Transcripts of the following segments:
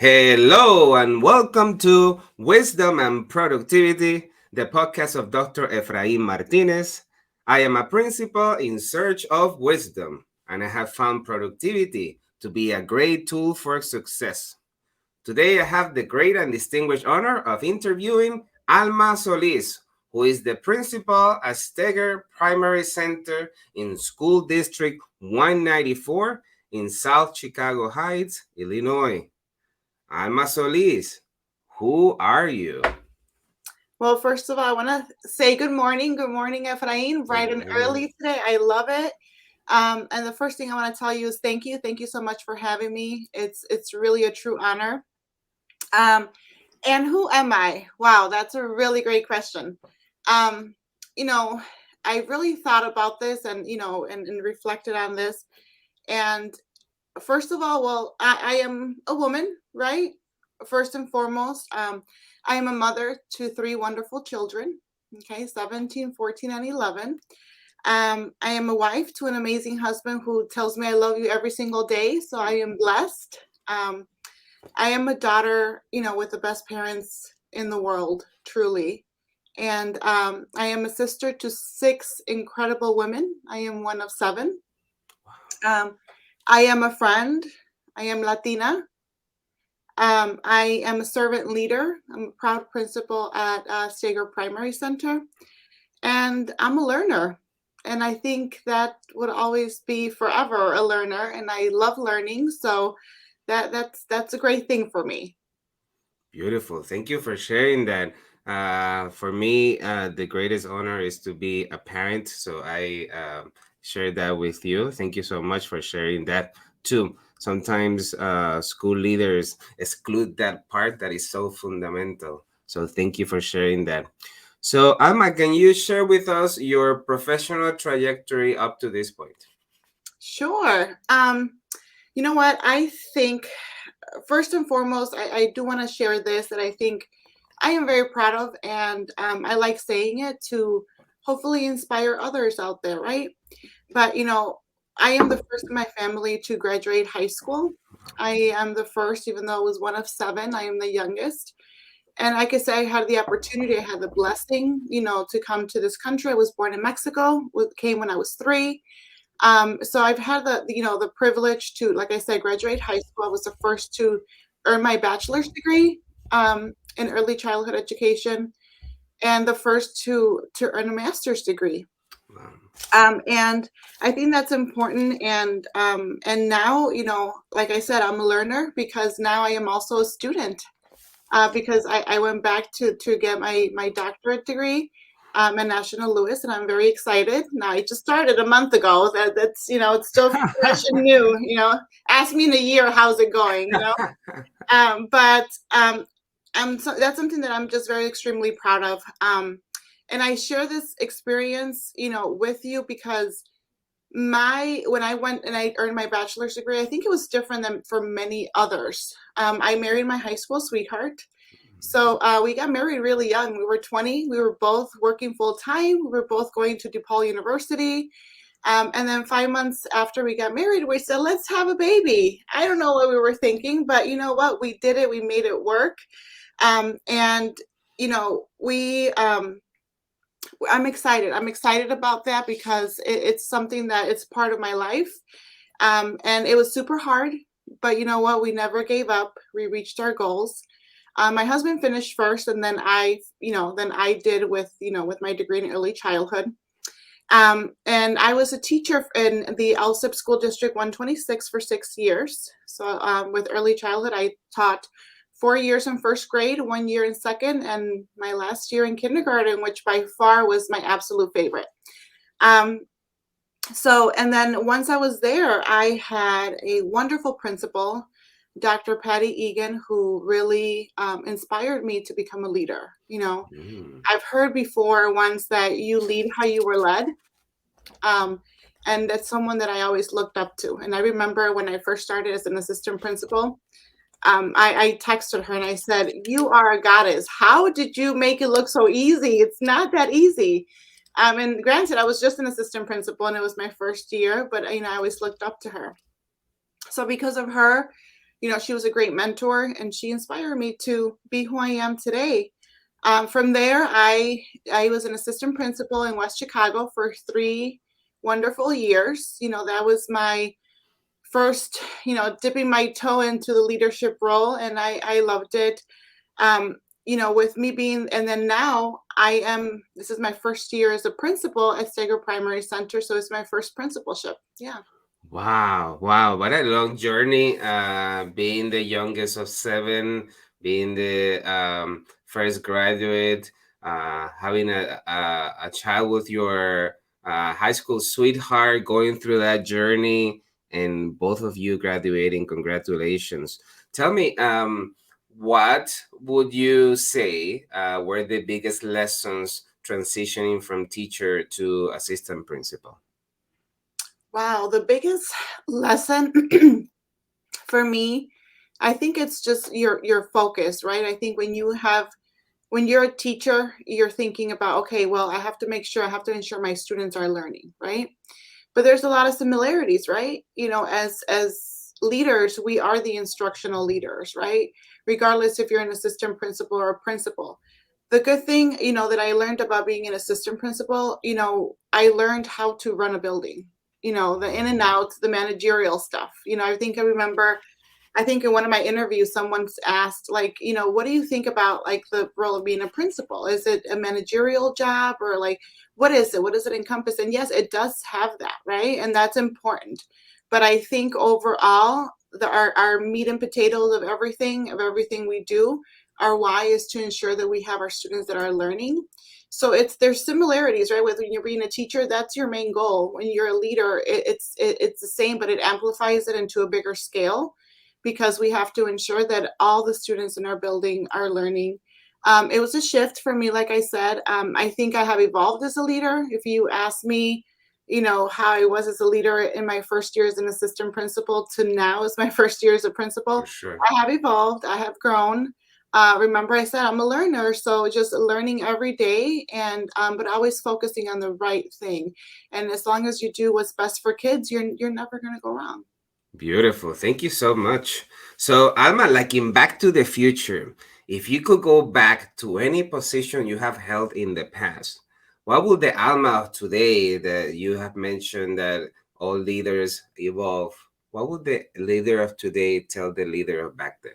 Hello and welcome to Wisdom and Productivity, the podcast of Dr. Efraín Martinez. I am a principal in search of wisdom, and I have found productivity to be a great tool for success. Today, I have the great and distinguished honor of interviewing Alma Solis, who is the principal at Steger Primary Center in School District 194 in South Chicago Heights, Illinois. Alma Solis, who are you? Well, first of all, I want to say good morning. Good morning, Efrain. Good Bright and morning. early today. I love it. And the first thing I want to tell you is thank you. Thank you so much for having me. It's really a true honor. Um, and who am I? Wow, that's a really great question. Um, you know, I really thought about this and reflected on this. And first of all, well, I am a woman, right? First and foremost, I am a mother to three wonderful children, okay, 17, 14, and 11. I am a wife to an amazing husband who tells me I love you every single day, so I am blessed. Um, I am a daughter, with the best parents in the world, truly. And I am a sister to six incredible women. I am one of seven. Um, I am a friend. I am Latina. I am a servant leader. I'm a proud principal at Steger Primary Center, and I'm a learner. And I think that would always be forever a learner, and I love learning. So that's a great thing for me. Beautiful. Thank you for sharing that. For me, the greatest honor is to be a parent. So I share that with you. Thank you so much for sharing that too. Sometimes school leaders exclude that part that is so fundamental. So thank you for sharing that. So, Alma, can you share with us your professional trajectory up to this point? Sure. You know what? I think first and foremost, I do want to share this that I think I am very proud of, and I like saying it to hopefully inspire others out there, right? But I am the first in my family to graduate high school. I am the first, even though I was one of seven. I am the youngest, and like I said, I had the opportunity, I had the blessing, to come to this country. I was born in Mexico. Came when I was 3. So I've had the privilege to, like I said, graduate high school. I was the first to earn my bachelor's degree in early childhood education, and the first to earn a master's degree. Um, And I think that's important. And now, like I said, I'm a learner because now I am also a student. Because I went back to get my doctorate degree at National Louis, and I'm very excited. Now I just started a month ago. That's it's still fresh and new. Ask me in a year how's it going. But that's something that I'm just very extremely proud of. And I share this experience, with you because when I went and I earned my bachelor's degree, I think it was different than for many others. I married my high school sweetheart. So we got married really young. We were 20. We were both working full time. We were both going to DePaul University. And then 5 months after we got married, we said, let's have a baby. I don't know what we were thinking, but you know what? We did it. We made it work. And, we I'm excited. I'm excited about that because it's something that it's part of my life. And it was super hard, but you know what? We never gave up. We reached our goals. My husband finished first, and then I did with my degree in early childhood. And I was a teacher in the LSIP School District 126 for 6 years. So with early childhood, I taught 4 years in first grade, 1 year in second, and my last year in kindergarten, which by far was my absolute favorite. Um, and then once I was there, I had a wonderful principal, Dr. Patty Egan, who really inspired me to become a leader. I've heard before once that you lead how you were led. And that's someone that I always looked up to. And I remember when I first started as an assistant principal, I texted her and I said, you are a goddess. How did you make it look so easy? It's not that easy. And granted, I was just an assistant principal and it was my first year, but I always looked up to her. So because of her, she was a great mentor, and she inspired me to be who I am today. From there, I was an assistant principal in West Chicago for 3 wonderful years. That was my first, dipping my toe into the leadership role, and I loved it. Um, with me being, and then now this is my first year as a principal at Steger Primary Center, so it's my first principalship. Yeah. Wow, wow, what a long journey. Being the youngest of seven, being the first graduate, having a child with your high school sweetheart, going through that journey, and both of you graduating. Congratulations. Tell me, what would you say were the biggest lessons transitioning from teacher to assistant principal? Wow, the biggest lesson for me, I think it's just your focus, right? I think when you're a teacher, you're thinking about, okay, well, I have to ensure my students are learning, right? But there's a lot of similarities, right? As leaders, we are the instructional leaders, right? Regardless if you're an assistant principal or a principal. The good thing, that I learned about being an assistant principal, I learned how to run a building, the in and outs, the managerial stuff. I think in one of my interviews, someone's asked, like, what do you think about like the role of being a principal? Is it a managerial job, or like, what is it? What does it encompass? And yes, it does have that, right? And that's important. But I think overall, our meat and potatoes of everything we do, our why is to ensure that we have our students that are learning. So there's similarities, right? Whether you're being a teacher, that's your main goal. When you're a leader, it's the same, but it amplifies it into a bigger scale, because we have to ensure that all the students in our building are learning. It was a shift for me, like I said. I think I have evolved as a leader. If you ask me, how I was as a leader in my first year as an assistant principal to now as my first year as a For principal, sure. I have evolved. I have grown. Remember, I said I'm a learner, so just learning every day, and but always focusing on the right thing. And as long as you do what's best for kids, you're never going to go wrong. Beautiful. Thank you so much. So, Alma, like in Back to the Future, if you could go back to any position you have held in the past, what would the Alma of today that you have mentioned that all leaders evolve? What would the leader of today tell the leader of back then?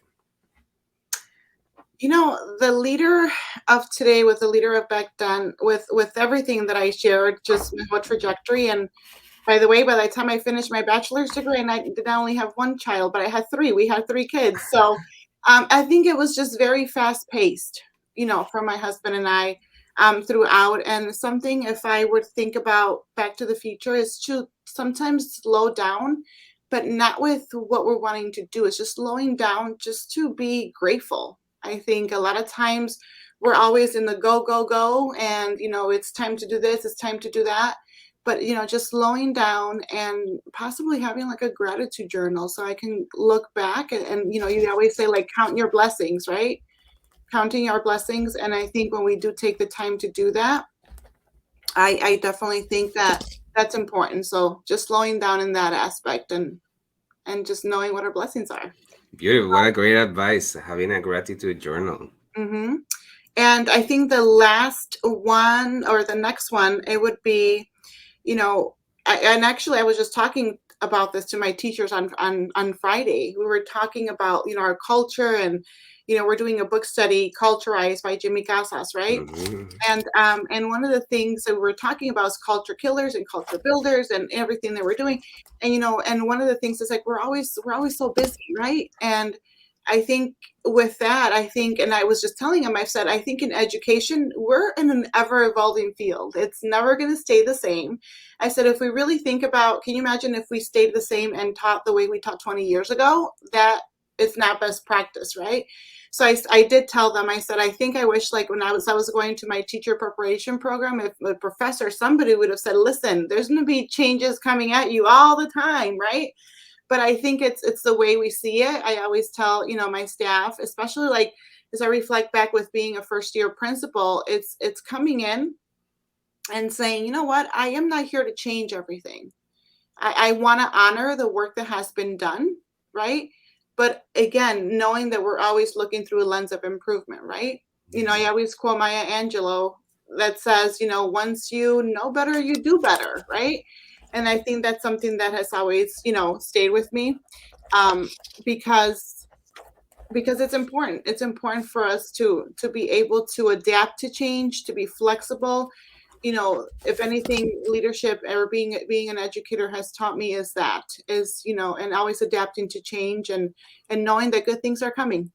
The leader of today with the leader of back then, with everything that I shared, just my whole trajectory. And by the way, by the time I finished my bachelor's degree, and I did not only have one child, but I had three. We had three kids. So I think it was just very fast paced, for my husband and I, throughout. And something, if I would think about Back to the Future, is to sometimes slow down, but not with what we're wanting to do. It's just slowing down just to be grateful. I think a lot of times we're always in the go, go, go, and it's time to do this, it's time to do that. But just slowing down and possibly having like a gratitude journal, so I can look back, and you always say, like, count your blessings, right? Counting our blessings. And I think when we do take the time to do that, I definitely think that that's important. So just slowing down in that aspect, and just knowing what our blessings are. Beautiful. What a great advice, having a gratitude journal. Hmm. And I think the last one, or the next one, it would be, and actually I was just talking about this to my teachers on Friday. We were talking about, our culture, and, we're doing a book study, Culturized by Jimmy Casas, right? Mhm. And one of the things that we're talking about is culture killers and culture builders and everything that we're doing. And and one of the things is, like, we're always so busy, right? And I think with that, and I was just telling him, I said, I think in education, we're in an ever evolving field. It's never going to stay the same. I said, if we really think about, can you imagine if we stayed the same and taught the way we taught 20 years ago? That is not best practice, right? So I did tell them, I said, I think I wish, like, when I was going to my teacher preparation program, if a professor, somebody would have said, listen, there's going to be changes coming at you all the time, right? But I think it's the way we see it. I always tell, my staff, especially, like, as I reflect back with being a first year principal, it's coming in and saying, you know what, I am not here to change everything. I want to honor the work that has been done, right? but again, knowing that we're always looking through a lens of improvement, right? I always quote Maya Angelou that says, once you know better, you do better, right? And I think that's something that has always, stayed with me, um, because it's important. It's important for us to be able to adapt to change, to be flexible. If anything, leadership or being an educator has taught me is and always adapting to change, and knowing that good things are coming.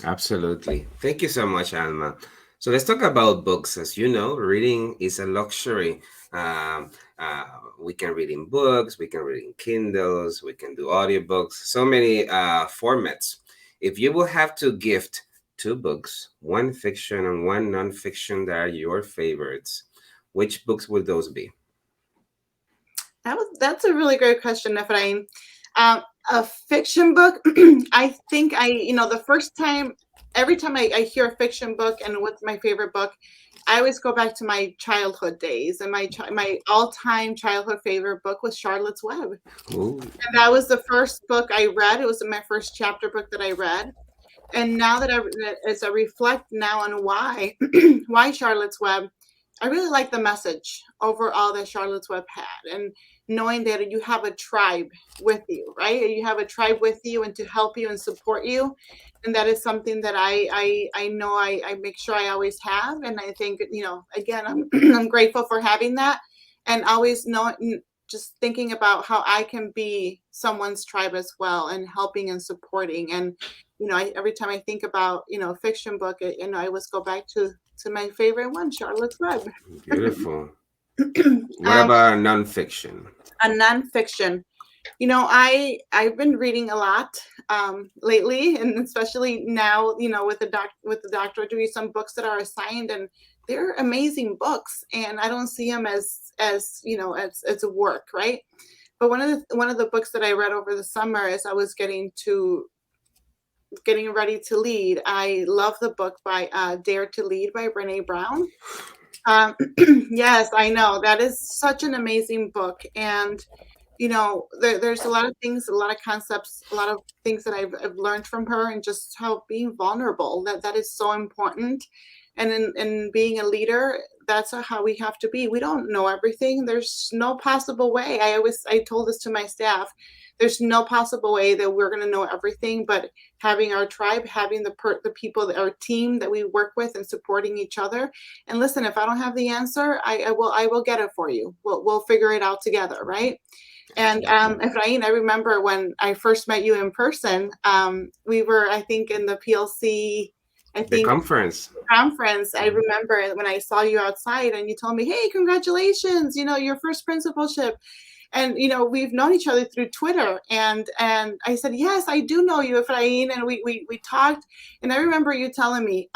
Absolutely. Thank you so much, Alma. So let's talk about books. As you know, reading is a luxury. Um, uh, we can read in books, we can read in Kindles, we can do audiobooks, so many formats. If you will have to gift two books, one fiction and one nonfiction that are your favorites, which books would those be? That's a really great question, Ephraim. A fiction book. I think the first time, every time I hear a fiction book and what's my favorite book, I always go back to my childhood days, and my all-time childhood favorite book was Charlotte's Web, Ooh. and that was the first book I read. It was my first chapter book that I read, and now as I reflect now on why why Charlotte's Web, I really like the message overall that Charlotte's Web had, and knowing that you have a tribe with you, right? You have a tribe with you and to help you and support you, and that is something that I know I make sure I always have, and I think again I'm I'm grateful for having that, and always knowing, just thinking about how I can be someone's tribe as well, and helping and supporting. And every time I think about a fiction book, I always go back to my favorite one, Charlotte's Web. Beautiful. What um, about nonfiction? a nonfiction. I've been reading a lot lately, and especially now, with the doctorate degree, some books that are assigned, and they're amazing books, and I don't see them as as a work, right? But one of the books that I read over the summer, as I was getting ready to lead, I love the book by Dare to Lead by Brene Brown. Um, yes, I know that is such an amazing book, and there's a lot of things, a lot of concepts, a lot of things that I've learned from her, and just how being vulnerable, that is so important. And in being a leader, that's how we have to be. We don't know everything. There's no possible way. I told this to my staff. There's no possible way that we're going to know everything, but having our tribe, having the people, our team that we work with, and supporting each other. And listen, if I don't have the answer, I will get it for you. We'll figure it out together, right? And Efrain, I remember when I first met you in person, we were, I think, in the PLC, I The think, conference. conference. I remember when I saw you outside and you told me, hey, congratulations, your first principalship. And, we've known each other through Twitter. And I said, yes, I do know you, Efrain. And we talked. And I remember you telling me,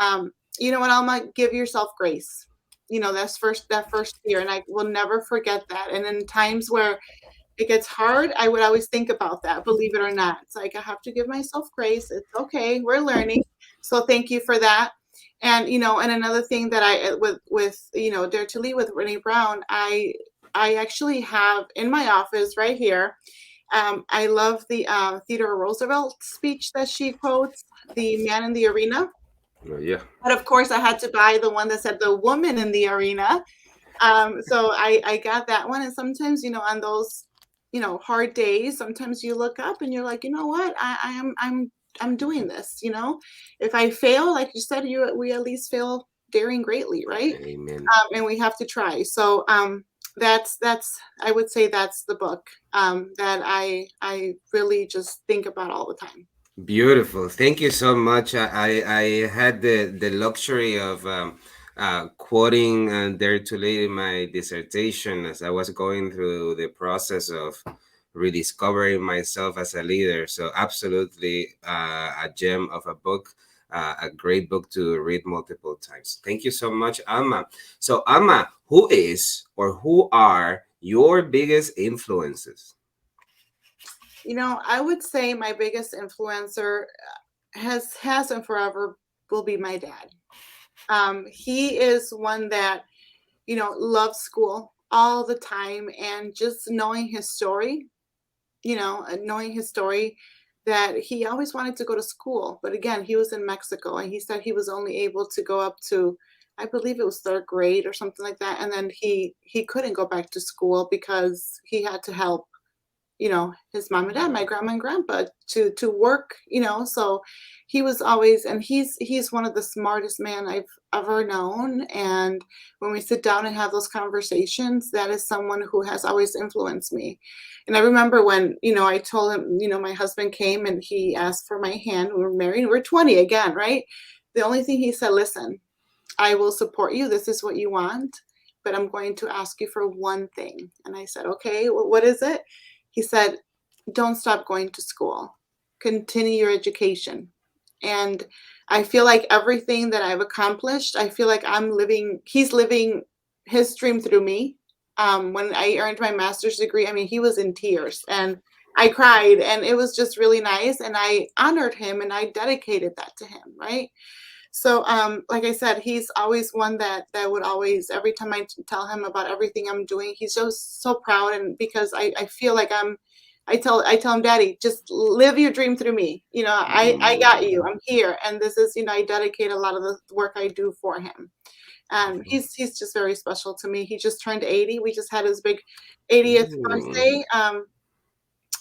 you know what, Alma, give yourself grace. That first year. And I will never forget that. And in times where it gets hard, I would always think about that, believe it or not. It's like, I have to give myself grace. It's okay. We're learning. So thank you for that. And, and another thing that with Dare to Lead with Brene Brown, I actually have in my office right here. I love the Theodore Roosevelt speech that she quotes, the man in the arena. Oh, yeah. But of course, I had to buy the one that said the woman in the arena. So I got that one. And sometimes, on those hard days, sometimes you look up and you're like, you know what, I'm doing this. If I fail, like you said, we at least fail daring greatly, right? Amen. And we have to try. So that's I would say that's the book that I really just think about all the time. Beautiful. Thank you so much. I had the luxury of quoting Dare to Lead in my dissertation as I was going through the process of rediscovering myself as a leader. So absolutely a gem of a book, a great book to read multiple times. Thank you so much, Alma. So Alma, who is or who are your biggest influences? I would say my biggest influencer has and forever will be my dad. He is one that loves school all the time, and just knowing his story, knowing his story, that he always wanted to go to school. But again, he was in Mexico and he said he was only able to go up to, I believe it was third grade or something like that. And then he couldn't go back to school because he had to help, his mom and dad, my grandma and grandpa, to work, so he was always, and he's one of the smartest man I've ever known. And when we sit down and have those conversations, that is someone who has always influenced me. And I remember when, I told him, my husband came and he asked for my hand. We were married, we're 20 again, right? The only thing he said, listen, I will support you. This is what you want, but I'm going to ask you for one thing. And I said, okay, well, what is it? He said, don't stop going to school. Continue your education. And I feel like everything that I've accomplished, I feel like he's living his dream through me. When I earned my master's degree, I mean, he was in tears and I cried and it was just really nice. And I honored him and I dedicated that to him, right? So, like I said, he's always one that would always, every time I tell him about everything I'm doing, he's so proud. And because I feel like I tell him, Daddy, just live your dream through me. I got you. I'm here. And this is, I dedicate a lot of the work I do for him. And he's just very special to me. He just turned 80. We just had his big 80th birthday.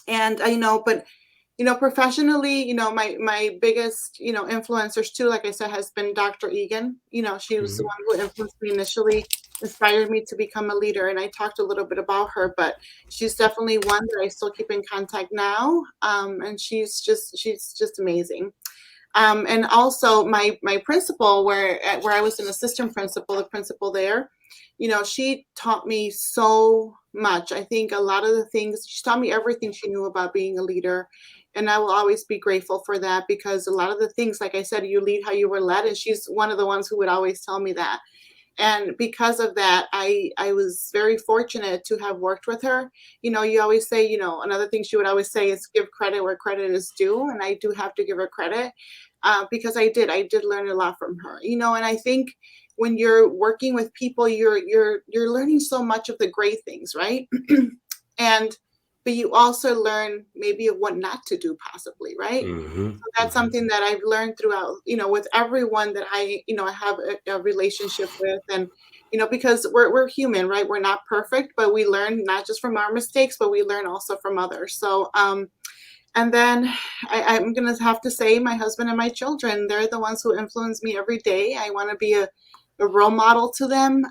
And I know, but professionally, my biggest, influencers too, like I said, has been Dr. Egan. She was the one who influenced me initially, inspired me to become a leader. And I talked a little bit about her, but she's definitely one that I still keep in contact now. And she's just amazing. And also my principal, where I was an assistant principal, the principal there, she taught me so much. I think a lot of the things, she taught me everything she knew about being a leader. And I will always be grateful for that, because a lot of the things, like I said, you lead how you were led. And she's one of the ones who would always tell me that. And because of that, I was very fortunate to have worked with her. You always say, another thing she would always say is give credit where credit is due. And I do have to give her credit, because I did learn a lot from her, and I think when you're working with people, you're learning so much of the great things, right? But you also learn maybe of what not to do, possibly, right? So that's something that I've learned throughout, with everyone that I have a relationship with. And because we're human, right? We're not perfect, but we learn not just from our mistakes, but we learn also from others. So and then I'm going to have to say my husband and my children, they're the ones who influence me every day. I want to be a role model to them.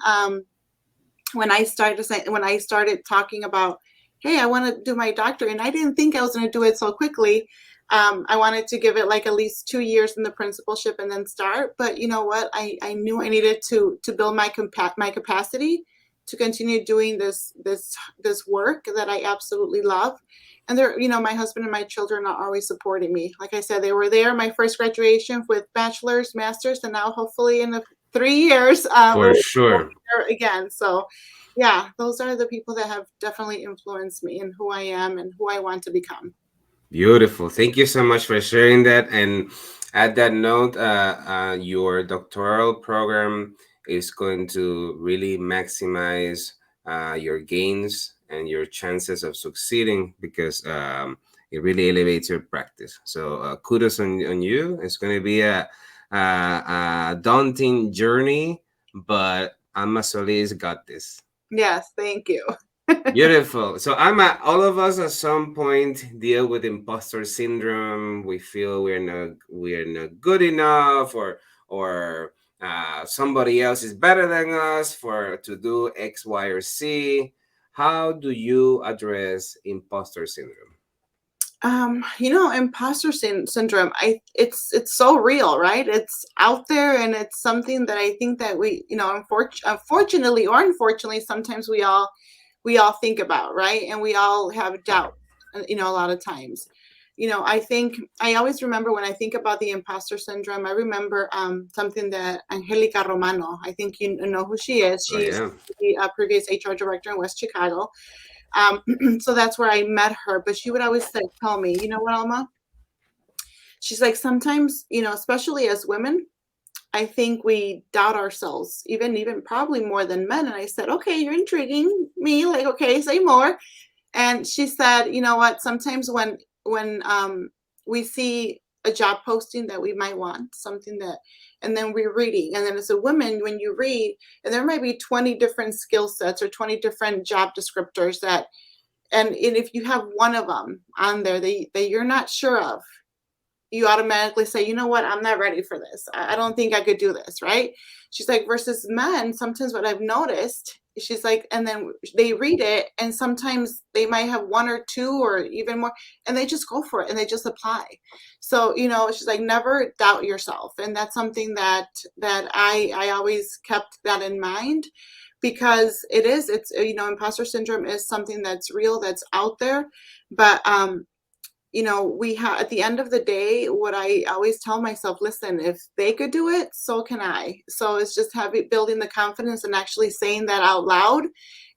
When I started talking about, hey, I want to do my doctorate, and I didn't think I was going to do it so quickly. I wanted to give it like at least 2 years in the principalship and then start. But you know what? I knew I needed to build my capacity to continue doing this work that I absolutely love. And they're, my husband and my children are always supporting me. Like I said, they were there, my first graduation with bachelor's, master's, and now hopefully in 3 years, For sure. there again. So yeah, those are the people that have definitely influenced me in who I am and who I want to become. Beautiful. Thank you so much for sharing that. And at that note, your doctoral program is going to really maximize your gains and your chances of succeeding, because it really elevates your practice. So kudos on you. It's going to be a daunting journey, but Alma Solis got this. Yes, thank you. Beautiful. So all of us at some point deal with imposter syndrome. We feel we're not good enough, or somebody else is better than us to do X, Y, or Z. How do you address imposter syndrome? Imposter syndrome, it's so real, right? It's out there, and it's something that I think that we, unfortunately or unfortunately, sometimes we all think about, right? And we all have doubt, a lot of times. I think I always remember when I think about the imposter syndrome, I remember something that Angelica Romano, I think you know who she is. She's the previous HR director in West Chicago. So that's where I met her. But she would always tell me, you know what, Alma? She's like, sometimes, especially as women, I think we doubt ourselves, even probably more than men. And I said, okay, you're intriguing me. Like, okay, say more. And she said, you know what? Sometimes when we see a job posting that we might want, something that, and then we're reading. And then as a woman, when you read, and there might be 20 different skill sets or 20 different job descriptors that, and if you have one of them on there that you're not sure of, you automatically say, you know what, I'm not ready for this. I don't think I could do this, right? She's like, versus men, sometimes what I've noticed, she's like, and then they read it, and sometimes they might have one or two or even more, and they just go for it and they just apply. So, she's like, never doubt yourself. And that's something that I always kept that in mind, because it's, imposter syndrome is something that's real, that's out there. But we have, at the end of the day, what I always tell myself, listen, if they could do it, so can I. So it's just building the confidence and actually saying that out loud.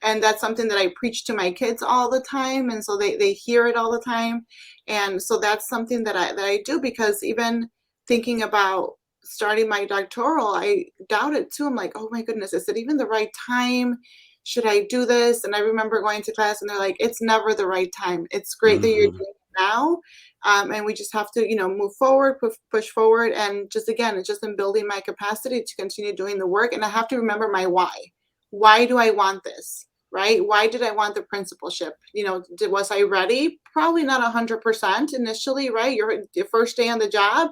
And that's something that I preach to my kids all the time. And so they hear it all the time. And so that's something that I do, because even thinking about starting my doctoral, I doubt it too. I'm like, oh my goodness, is it even the right time? Should I do this? And I remember going to class and they're like, it's never the right time. It's great that you're doing it now. And we just have to, move forward, push forward. And just, again, it's just in building my capacity to continue doing the work. And I have to remember my why. Why do I want this? Right? Why did I want the principalship? Was I ready? Probably not 100% initially, right? Your first day on the job,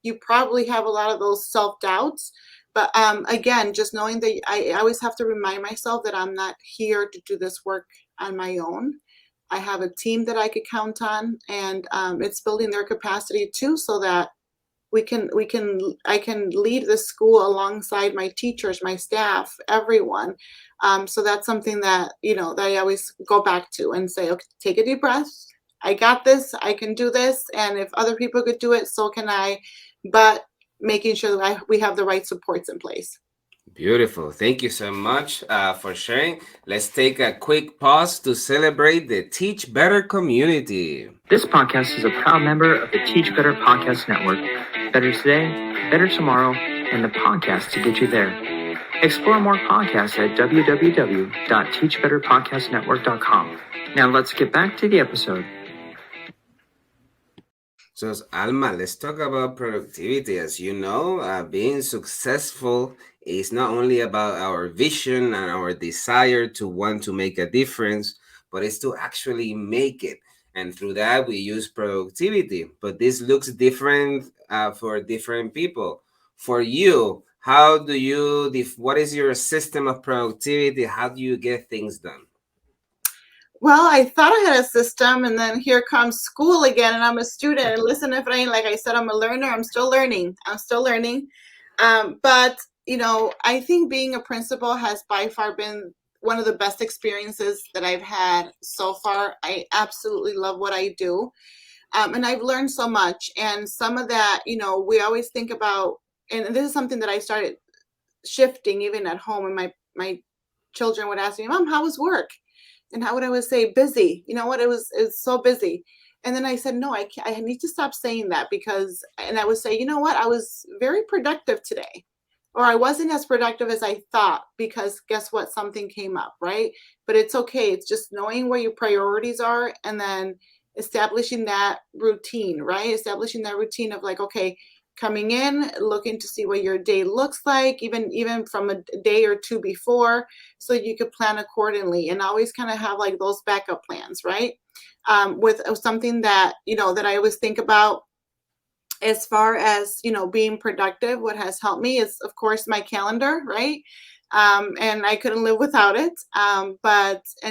you probably have a lot of those self-doubts. But again, just knowing that I always have to remind myself that I'm not here to do this work on my own. I have a team that I could count on, and it's building their capacity too, so that I can lead the school alongside my teachers, my staff, everyone. So that's something that, that I always go back to and say, okay, take a deep breath. I got this. I can do this. And if other people could do it, so can I. But making sure that we have the right supports in place. Beautiful. Thank you so much for sharing. Let's take a quick pause to celebrate the Teach Better community. This podcast is a proud member of the Teach Better Podcast Network. Better today, better tomorrow, and the podcast to get you there. Explore more podcasts at www.teachbetterpodcastnetwork.com. Now let's get back to the episode. So, Alma, let's talk about productivity. As you know, being successful is not only about our vision and our desire to want to make a difference, but it's to actually make it. And through that, we use productivity. But this looks different for different people. For you, what is your system of productivity? How do you get things done? Well, I thought I had a system, and then here comes school again, and I'm a student. And listen, Efrain, like I said, I'm a learner. I'm still learning. But, I think being a principal has by far been one of the best experiences that I've had so far. I absolutely love what I do. And I've learned so much. And some of that, we always think about, and this is something that I started shifting even at home. And my children would ask me, Mom, how was work? And how would I always say busy? You know what? It's so busy. And then I said, no, I need to stop saying that, because, and I would say, you know what? I was very productive today, or I wasn't as productive as I thought, because guess what? Something came up, right? But it's okay. It's just knowing where your priorities are, and then establishing that routine, right? Establishing that routine of like, okay, coming in, looking to see what your day looks like, even from a day or two before, so you could plan accordingly, and always kind of have like those backup plans, right? With something that, that I always think about as far as, being productive, what has helped me is, of course, my calendar, right? And I couldn't live without it. And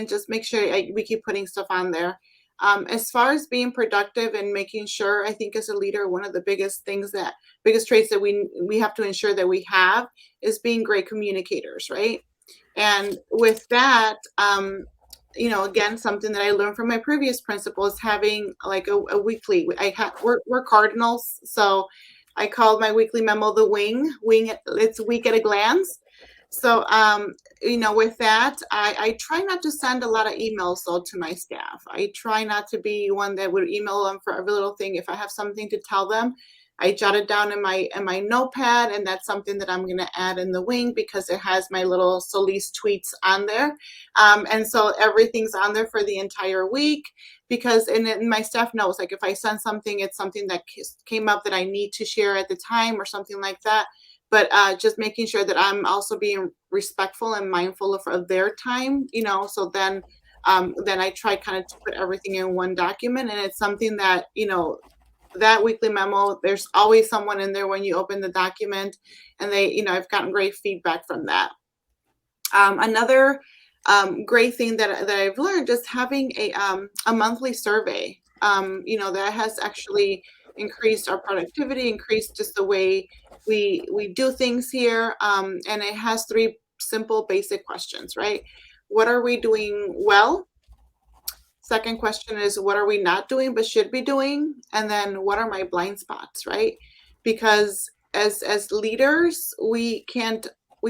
just make sure we keep putting stuff on there. As far as being productive and making sure, I think as a leader, one of the biggest traits that we have to ensure that we have is being great communicators, right? And with that, again, something that I learned from my previous principal is having like a weekly. We're cardinals, so I called my weekly memo the wing. It's a week at a glance. So, with that, I try not to send a lot of emails though to my staff. I try not to be one that would email them for every little thing. If I have something to tell them, I jot it down in my notepad, and that's something that I'm going to add in the wing because it has my little Solis tweets on there. And so everything's on there for the entire week because in my staff knows, like if I send something, it's something that came up that I need to share at the time or something like that. But just making sure that I'm also being respectful and mindful of their time, so then I try kind of to put everything in one document. And it's something that, that weekly memo, there's always someone in there when you open the document, and they, I've gotten great feedback from that. Another great thing that I've learned, just having a monthly survey, that has actually increased our productivity, increased just the way we do things here. And it has 3 simple basic questions, right? What are we doing well? Second question is, what are we not doing but should be doing? And then what are my blind spots, right? Because as leaders, we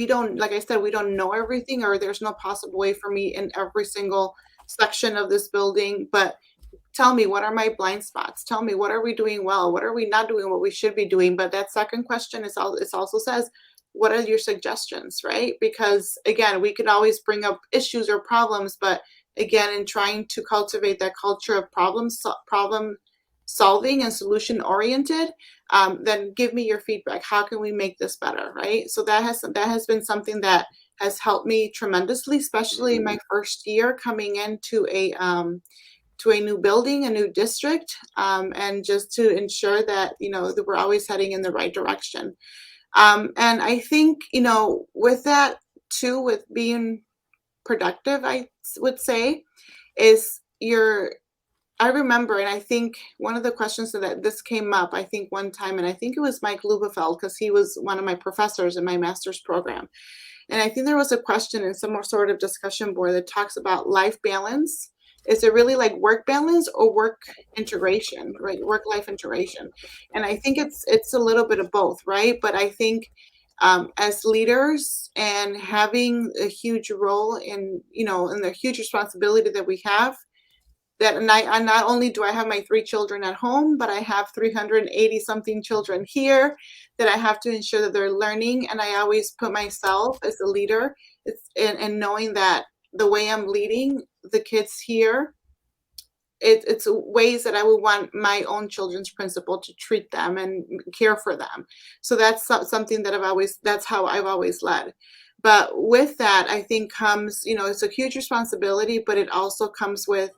don't, like I said, we don't know everything, or there's no possible way for me in every single section of this building. But tell me, what are my blind spots? Tell me, what are we doing well? What are we not doing what we should be doing? But that second question is it also says, what are your suggestions, right? Because again, we could always bring up issues or problems, but again, in trying to cultivate that culture of problem solving and solution oriented, then give me your feedback. How can we make this better, right? So that has been something that has helped me tremendously, especially in my first year coming into a new building, a new district, and just to ensure that that we're always heading in the right direction. And I think with that too, with being productive, I would say, is I remember, and I think one of the questions that this came up, I think one time, and I think it was Mike Lubefeld, because he was one of my professors in my master's program. And I think there was a question in some sort of discussion board that talks about life balance. Is it really like work balance or work integration, right? Work-life integration. And I think it's a little bit of both, right? But I think as leaders and having a huge role in the huge responsibility that we have, that I not only do I have my 3 children at home, but I have 380 something children here that I have to ensure that they're learning. And I always put myself as a leader, and knowing that the way I'm leading the kids here, it's ways that I would want my own children's principal to treat them and care for them. So that's something that that's how I've always led. But with that, I think comes, it's a huge responsibility, but it also comes with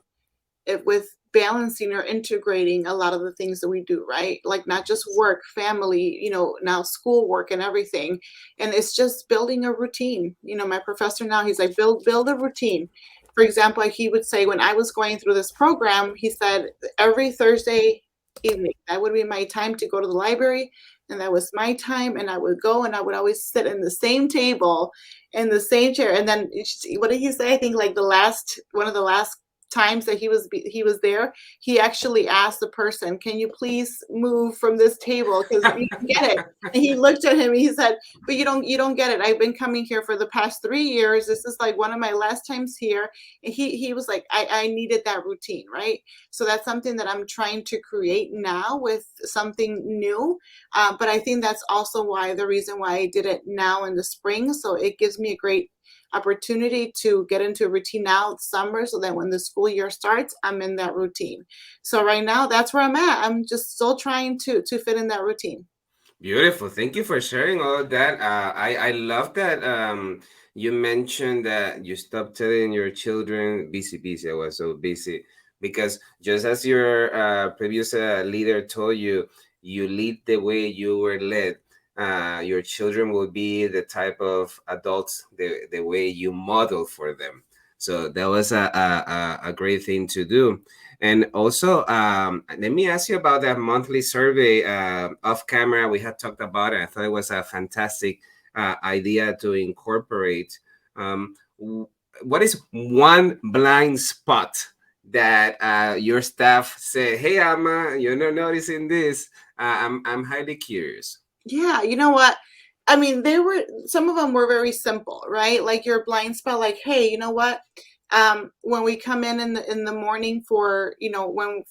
balancing or integrating a lot of the things that we do, right? Like not just work, family, now school work and everything. And it's just building a routine. My professor now, he's like, build a routine. For example, he would say, when I was going through this program, he said every Thursday evening, that would be my time to go to the library. And that was my time. And I would go, and I would always sit in the same table, in the same chair. And then what did he say? I think like one of the last times that he was there, he actually asked the person, can you please move from this table, because you don't get it. And he looked at him and he said, but you don't get it. I've been coming here for the past 3 years. This is like one of my last times here. And he was like, I needed that routine, right? So that's something that I'm trying to create now with something new. But I think that's also the reason why I did it now in the spring. So it gives me a great opportunity to get into a routine now summer, so that when the school year starts, I'm in that routine. So right now, that's where I'm at. I'm just still trying to fit in that routine. Beautiful. Thank you for sharing all of that. I love that you mentioned that you stopped telling your children busy. I was so busy, because just as your previous leader told you, you lead the way you were led. Your children will be the type of adults the way you model for them. So that was a great thing to do. And also, let me ask you about that monthly survey. Off camera, we had talked about it. I thought it was a fantastic idea to incorporate. What is one blind spot that your staff say, hey, Alma, you're not noticing this? I'm highly curious. Yeah, you know what? I mean, some of them were very simple, right? Like your blind spot, like, hey, you know what? When we come in the morning for,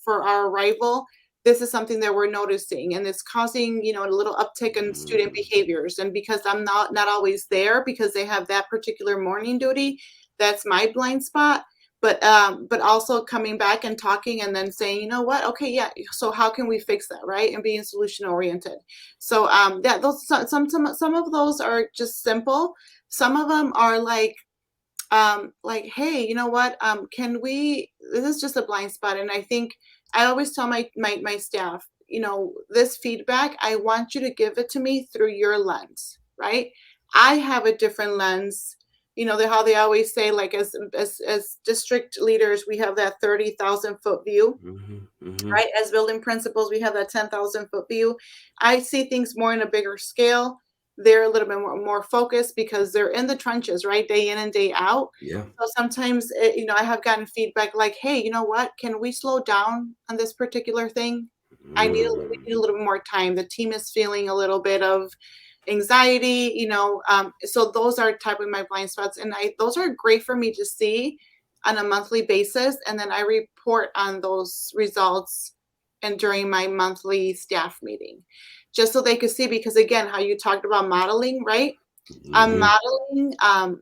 for our arrival, this is something that we're noticing, and it's causing, a little uptick in student behaviors. And because I'm not always there because they have that particular morning duty, that's my blind spot. But also coming back and talking and then saying, you know what, okay, yeah, so how can we fix that, right? And being solution oriented. So those some of those are just simple. Some of them are like, hey, you know what, this is just a blind spot. And I think I always tell my staff, this feedback, I want you to give it to me through your lens, right? I have a different lens. How they always say, like, as district leaders, we have that 30,000 foot view, right? As building principals, we have that 10,000 foot view. I see things more in a bigger scale. They're a little bit more focused because they're in the trenches, right? Day in and day out. Yeah. So sometimes, I have gotten feedback like, hey, you know what? Can we slow down on this particular thing? We need a little bit more time. The team is feeling a little bit of anxiety, so those are type of my blind spots. And those are great for me to see on a monthly basis. And then I report on those results and during my monthly staff meeting, just so they could see, because again, how you talked about modeling, right? I'm modeling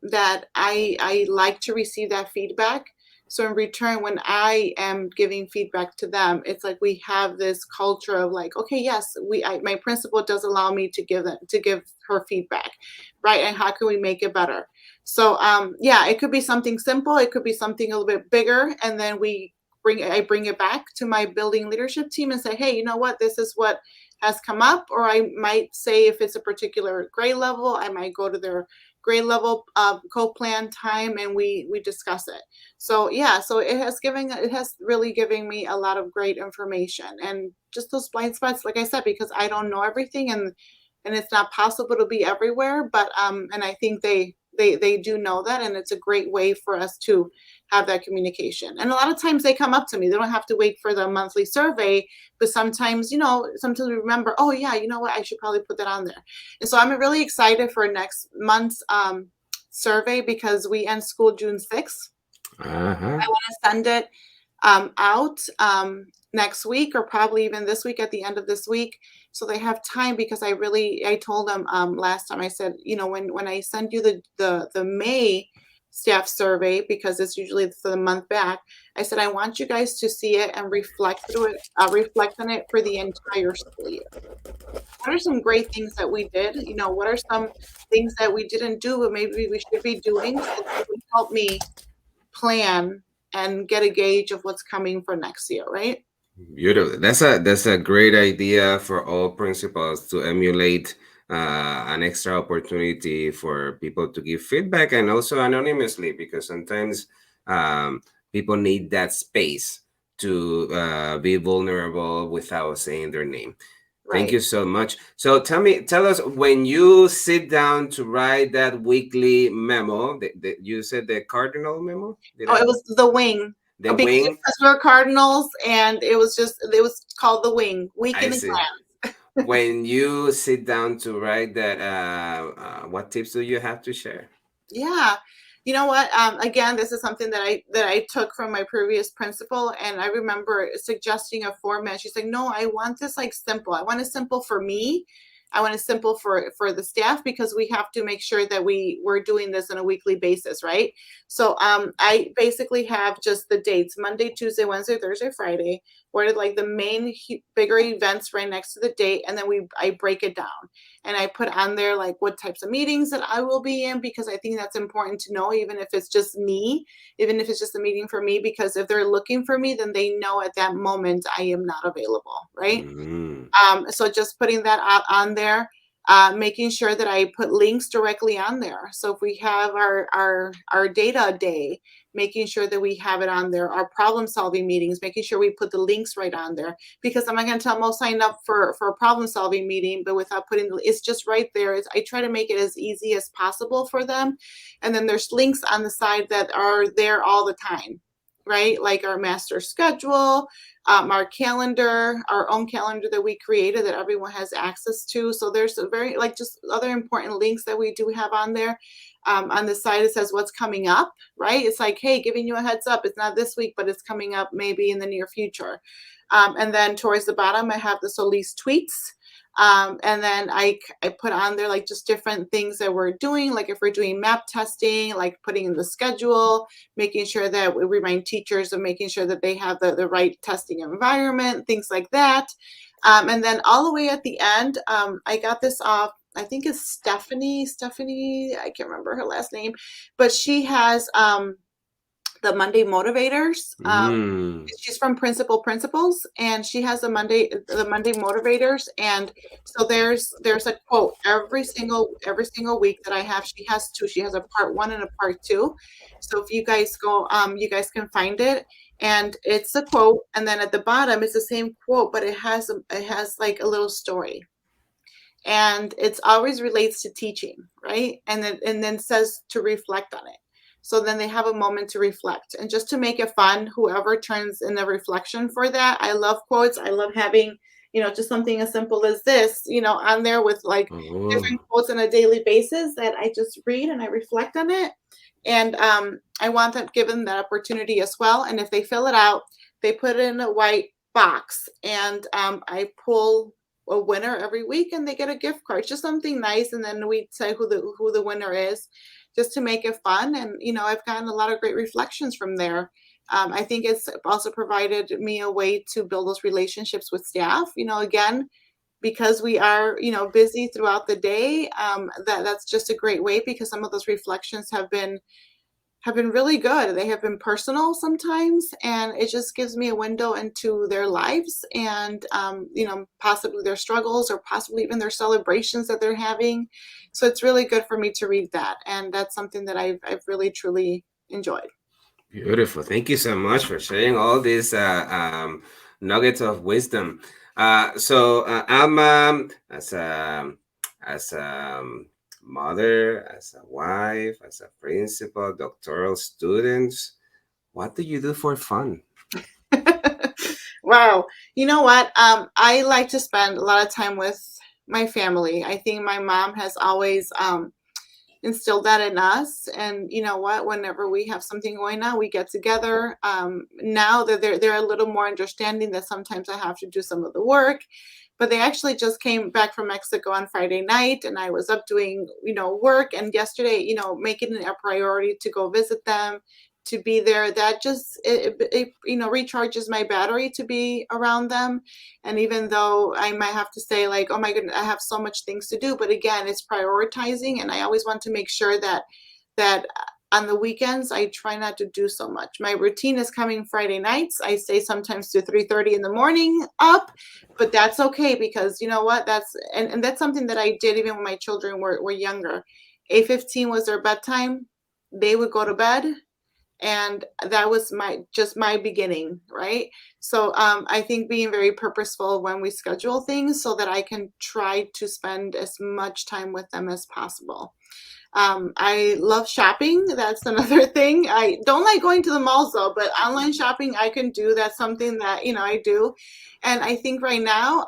that I like to receive that feedback. So in return, when I am giving feedback to them, it's like we have this culture of like, okay, yes, my principal does allow me to give her feedback, right? And how can we make it better? So it could be something simple, it could be something a little bit bigger, and then I bring it back to my building leadership team and say, hey, you know what, this is what has come up. Or I might say, if it's a particular grade level, I might go to their grade level co-plan time and we discuss it. So so it has really given me a lot of great information. And just those blind spots, like I said, because I don't know everything, and it's not possible to be everywhere, but and I think they do know that, and it's a great way for us to have that communication. And a lot of times they come up to me. They don't have to wait for the monthly survey, but sometimes, sometimes we remember, oh yeah, you know what, I should probably put that on there. And so I'm really excited for next month's survey, because we end school June 6th. I want to send it out next week, or probably even this week, at the end of this week, so they have time. Because I told them last time, I said, when I send you the May staff survey, because it's usually for the month back, I said, I want you guys to see it and reflect on it for the entire school year. What are some great things that we did? What are some things that we didn't do, but maybe we should be doing, so that would help me plan and get a gauge of what's coming for next year, right? Beautiful. That's a great idea for all principals to emulate an extra opportunity for people to give feedback, and also anonymously, because sometimes people need that space to be vulnerable without saying their name. Right. Thank you so much. So tell us, when you sit down to write that weekly memo, you said the cardinal memo? It was the wing. The wing? Because we're cardinals, and it was called the wing. Week in a glance. When you sit down to write that, what tips do you have to share? Yeah. You know what? Again, this is something that I took from my previous principal, and I remember suggesting a format. She's like, "No, I want this like simple. I want it simple for me. I want it simple for the staff, because we have to make sure that we're doing this on a weekly basis, right?" So I basically have just the dates: Monday, Tuesday, Wednesday, Thursday, Friday. What are like the main bigger events right next to the date, and then I break it down, and I put on there like what types of meetings that I will be in, because I think that's important to know, even if it's just me, even if it's just a meeting for me, because if they're looking for me, then they know at that moment I am not available, right? So just putting that out on there, making sure that I put links directly on there. So if we have our data day, making sure that we have it on there, our problem solving meetings, making sure we put the links right on there, because I'm not going to tell them, oh, sign up for a problem solving meeting, but without putting it's just right there. I try to make it as easy as possible for them. And then there's links on the side that are there all the time, right? Like our master schedule, our calendar, our own calendar that we created that everyone has access to. So there's a very just other important links that we do have on there. On the side, it says what's coming up, right? It's like, hey, giving you a heads up. It's not this week, but it's coming up maybe in the near future. And then towards the bottom, I have the Solis tweets. And then I put on there like just different things that we're doing, like if we're doing map testing, like putting in the schedule, making sure that we remind teachers of making sure that they have the right testing environment, things like that. And then all the way at the end, I got this off, I think it's Stephanie, I can't remember her last name, but she has the Monday Motivators. She's from Principal Principles, and she has the Monday Motivators. And so there's a quote every single week that I have. She has two. She has a part 1 and a part 2. So if you guys go, you guys can find it. And it's a quote, and then at the bottom it's the same quote, but it has like a little story, and it's always relates to teaching, right? And then says to reflect on it. So then they have a moment to reflect, and just to make it fun, whoever turns in a reflection for that. I love quotes. I love having, just something as simple as this, on there with like different quotes on a daily basis that I just read and I reflect on it. And I want them given that opportunity as well. And if they fill it out, they put it in a white box, and I pull a winner every week, and they get a gift card, just something nice. And then we say who the winner is, just to make it fun. And I've gotten a lot of great reflections from there. I think it's also provided me a way to build those relationships with staff. Again, because we are busy throughout the day. That's just a great way, because some of those reflections have been really good. They have been personal sometimes, and it just gives me a window into their lives, and possibly their struggles, or possibly even their celebrations that they're having. So it's really good for me to read that, and that's something that I've really truly enjoyed. Beautiful. Thank you so much for sharing all these nuggets of wisdom. Alma, as a mother, as a wife, as a principal, doctoral students, what do you do for fun? Wow. You know what? I like to spend a lot of time with my family. I think my mom has always instilled that in us. And you know what? Whenever we have something going on, we get together. Now that they're a little more understanding that sometimes I have to do some of the work. But they actually just came back from Mexico on Friday night, and I was up doing, work. And yesterday, making it a priority to go visit them, to be there. That just, it recharges my battery to be around them. And even though I might have to say like, oh my goodness, I have so much things to do, but again, it's prioritizing. And I always want to make sure that on the weekends, I try not to do so much. My routine is coming Friday nights. I stay sometimes to 3:30 in the morning up, but that's okay, because you know what? That's something that I did even when my children were younger. 8:15 was their bedtime. They would go to bed, and that was my beginning, right? So I think being very purposeful when we schedule things, so that I can try to spend as much time with them as possible. I love shopping. That's another thing. I don't like going to the malls though, but online shopping I can do. That's something that, I do. And I think right now,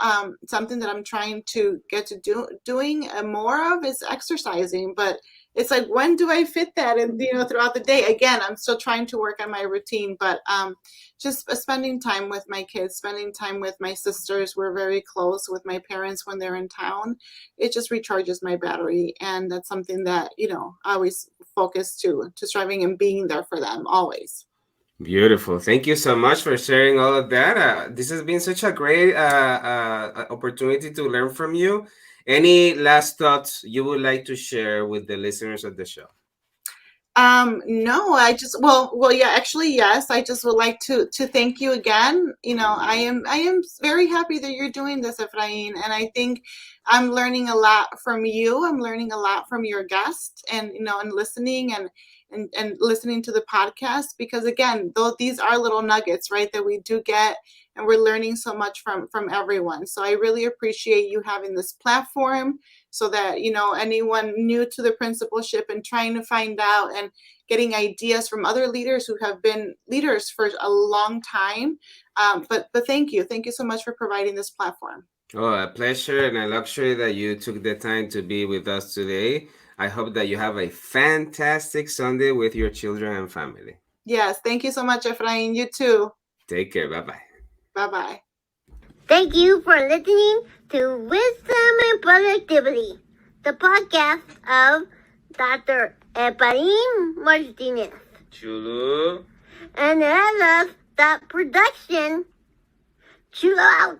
something that I'm trying to get to doing more of is exercising. But it's like, when do I fit that in, throughout the day? Again, I'm still trying to work on my routine, but just spending time with my kids, spending time with my sisters. We're very close with my parents when they're in town. It just recharges my battery. And that's something that, I always focus to striving and being there for them always. Beautiful. Thank you so much for sharing all of that. This has been such a great opportunity to learn from you. Any last thoughts you would like to share with the listeners of the show? No, I just, yeah, actually, yes. I just would like to thank you again. I am very happy that you're doing this, Efrain, and I think I'm learning a lot from you. I'm learning a lot from your guests, and and listening and listening to the podcast, because again, though these are little nuggets, right, that we do get, and we're learning so much from everyone. So I really appreciate you having this platform, so that anyone new to the principalship and trying to find out and getting ideas from other leaders who have been leaders for a long time. But thank you so much for providing this platform. Oh, a pleasure and a luxury that you took the time to be with us today. I hope that you have a fantastic Sunday with your children and family. Yes, thank you so much, Efrain. You too. Take care. Bye-bye. Bye-bye. Thank you for listening to Wisdom and Productivity, the podcast of Dr. Efraín Martinez. Chulo. And I love that production. Chill out.